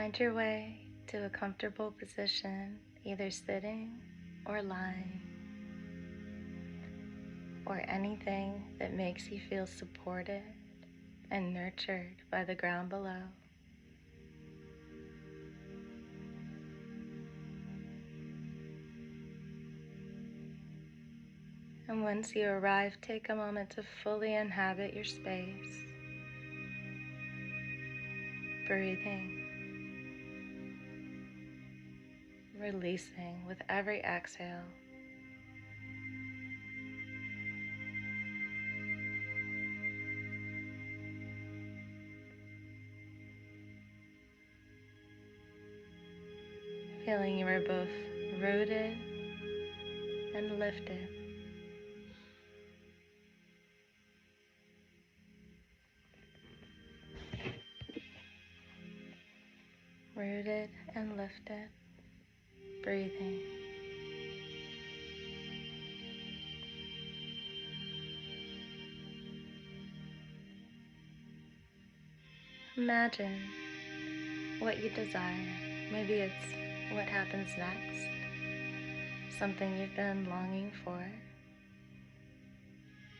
Find your way to a comfortable position, either sitting or lying, or anything that makes you feel supported and nurtured by the ground below. And once you arrive, take a moment to fully inhabit your space, breathing, releasing with every exhale. Feeling you are both rooted and lifted. Rooted and lifted, breathing. Imagine what you desire. Maybe it's what happens next, something you've been longing for,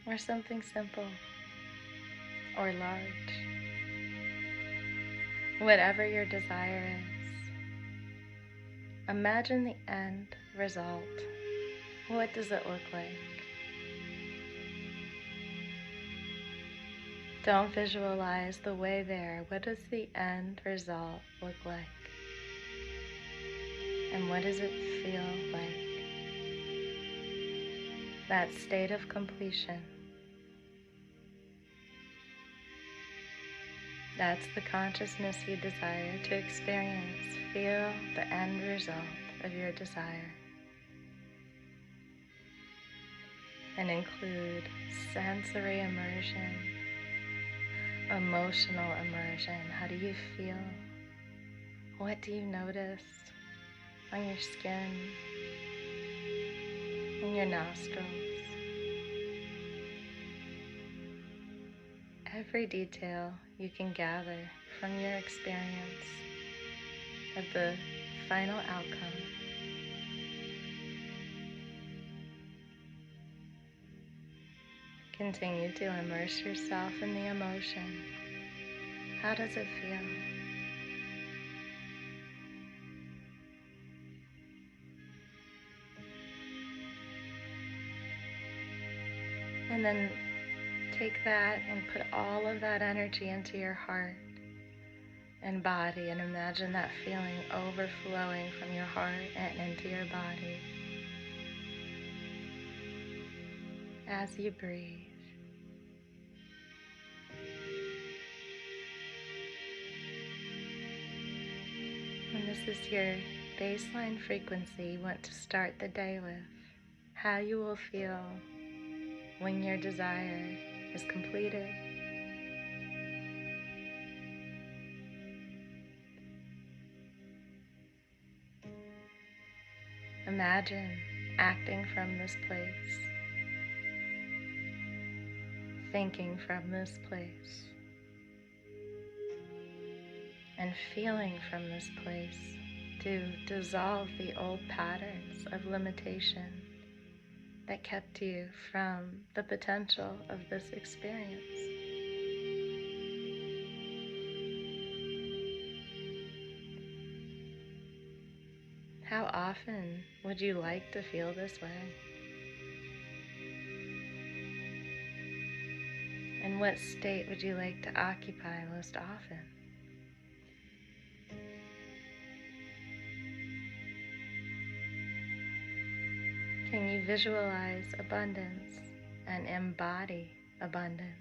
or something simple or large. Whatever your desire is, imagine the end result. What does it look like? Don't visualize the way there. What does the end result look like? And what does it feel like? That state of completion. That's the consciousness you desire to experience. Feel the end result of your desire. And include sensory immersion, emotional immersion. How do you feel? What do you notice on your skin, in your nostrils? Every detail you can gather from your experience of the final outcome. Continue to immerse yourself in the emotion. How does it feel? And then take that and put all of that energy into your heart and body, and imagine that feeling overflowing from your heart and into your body as you breathe. And this is your baseline frequency you want to start the day with. How you will feel when your desire is completed. Imagine acting from this place, thinking from this place, and feeling from this place to dissolve the old patterns of limitation that kept you from the potential of this experience. How often would you like to feel this way? And what state would you like to occupy most often? Can you visualize abundance and embody abundance?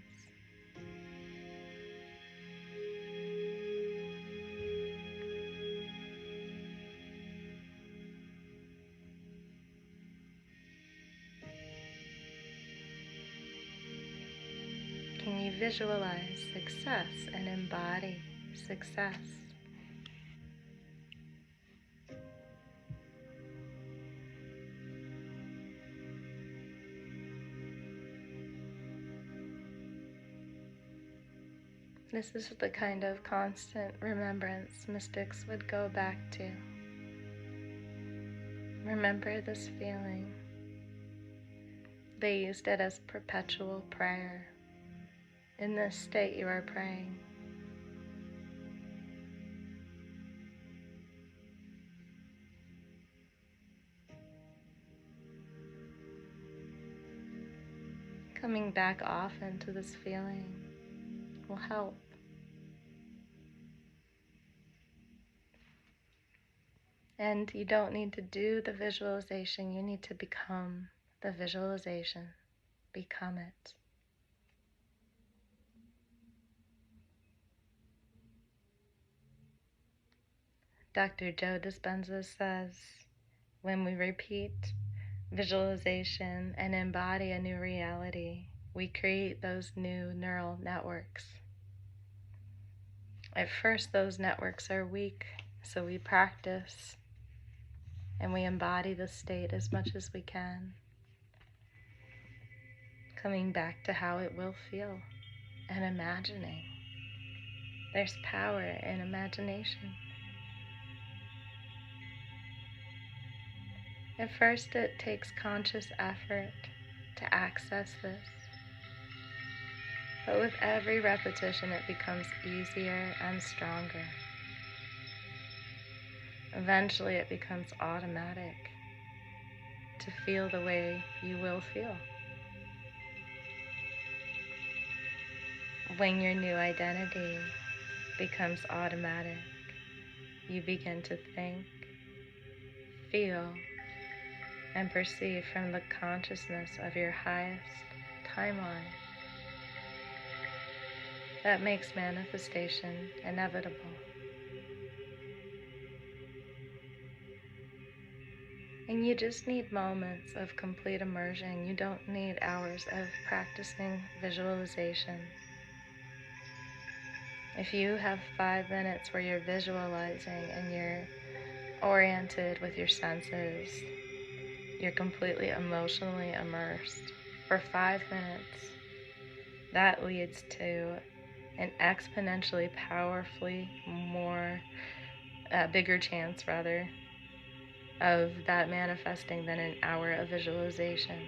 Can you visualize success and embody success? This is the kind of constant remembrance mystics would go back to. Remember this feeling. They used it as perpetual prayer. In this state you are praying. Coming back often to this feeling will help. And you don't need to do the visualization, you need to become the visualization. Become it. Dr. Joe Dispenza says, when we repeat visualization and embody a new reality, we create those new neural networks. At first, those networks are weak, so we practice and we embody the state as much as we can, coming back to how it will feel and imagining. There's power in imagination. At first, it takes conscious effort to access this, but with every repetition, it becomes easier and stronger. Eventually, it becomes automatic to feel the way you will feel. When your new identity becomes automatic, you begin to think, feel, and perceive from the consciousness of your highest timeline. That makes manifestation inevitable. And you just need moments of complete immersion. You don't need hours of practicing visualization. If you have 5 minutes where you're visualizing and you're oriented with your senses, you're completely emotionally immersed for 5 minutes, that leads to an exponentially powerfully bigger chance of that manifesting than an hour of visualization.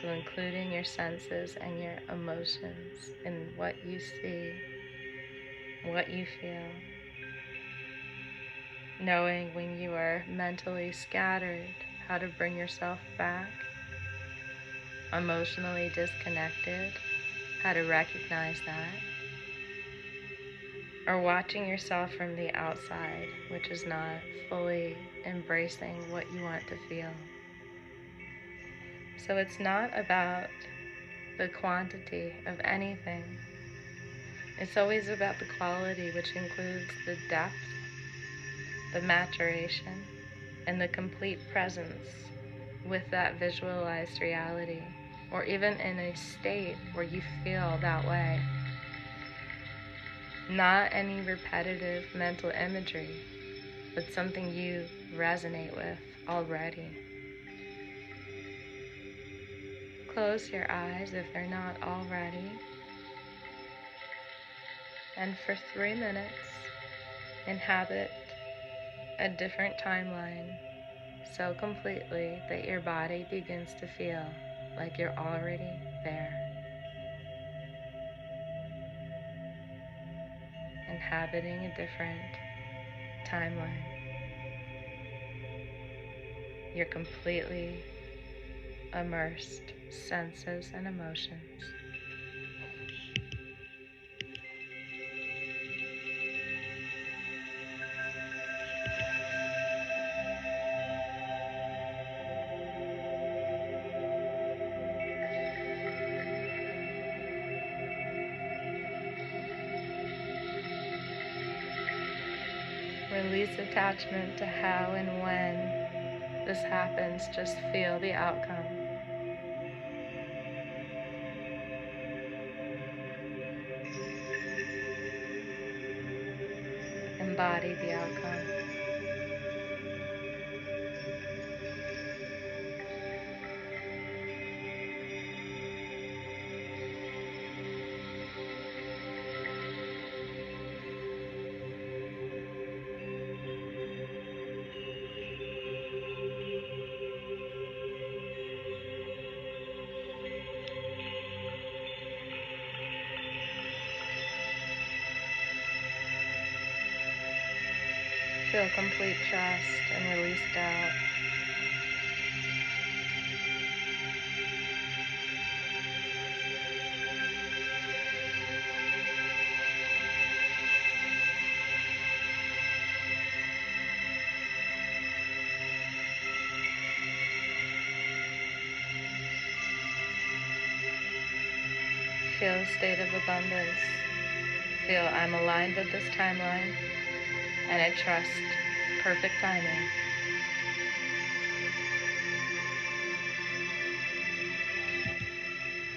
So including your senses and your emotions in what you see, what you feel, knowing when you are mentally scattered, how to bring yourself back, emotionally disconnected, how to recognize that, or watching yourself from the outside, which is not fully embracing what you want to feel. So it's not about the quantity of anything. It's always about the quality, which includes the depth, the maturation, and the complete presence with that visualized reality, or even in a state where you feel that way. Not any repetitive mental imagery, but something you resonate with already. Close your eyes if they're not already. And for 3 minutes, inhabit a different timeline so completely that your body begins to feel like you're already there. Inhabiting a different timeline. You're completely immersed, senses and emotions. Release attachment to how and when this happens. Just feel the outcome. Embody the outcome. Feel complete trust and release doubt. Feel a state of abundance. Feel I'm aligned with this timeline and I trust perfect timing.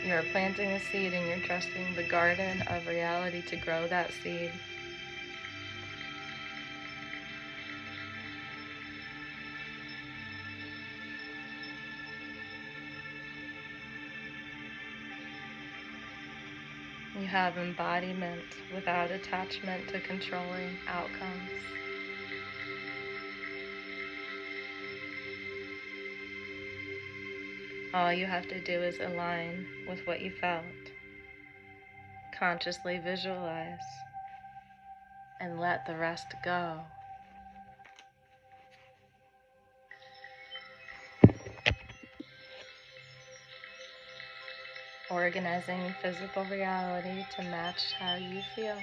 You are planting a seed and you're trusting the garden of reality to grow that seed. You have embodiment without attachment to controlling outcomes. All you have to do is align with what you felt. Consciously visualize and let the rest go. Organizing physical reality to match how you feel.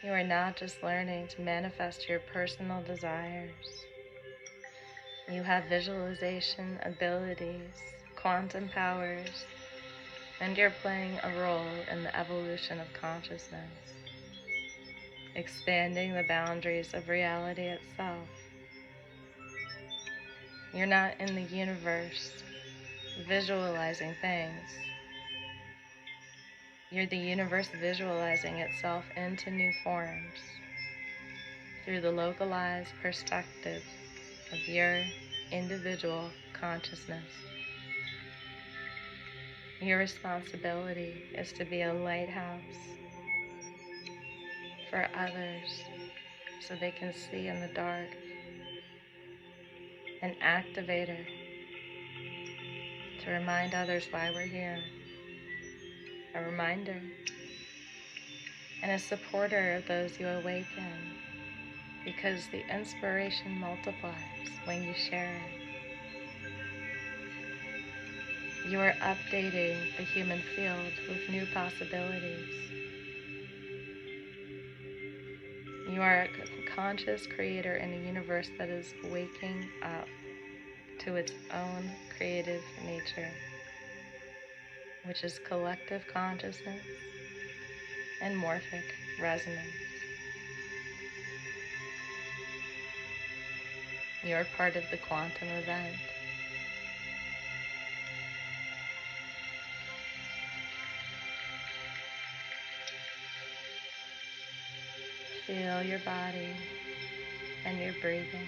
You are not just learning to manifest your personal desires. You have visualization abilities, quantum powers, and you're playing a role in the evolution of consciousness, expanding the boundaries of reality itself. You're not in the universe visualizing things. You're the universe visualizing itself into new forms through the localized perspective of your individual consciousness. Your responsibility is to be a lighthouse for others so they can see in the dark, an activator to remind others why we're here, a reminder, and a supporter of those you awaken, because the inspiration multiplies when you share it. You are updating the human field with new possibilities. You are a conscious creator in a universe that is waking up to its own creative nature, which is collective consciousness and morphic resonance. You are part of the quantum event. Feel your body and your breathing.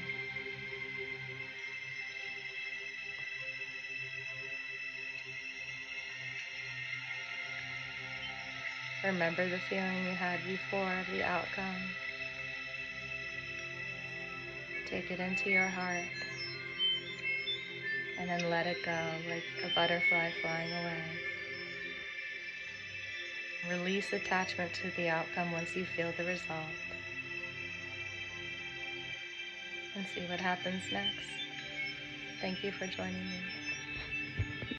Remember the feeling you had before of the outcome. Take it into your heart and then let it go like a butterfly flying away. Release attachment to the outcome once you feel the result. And see what happens next. Thank you for joining me.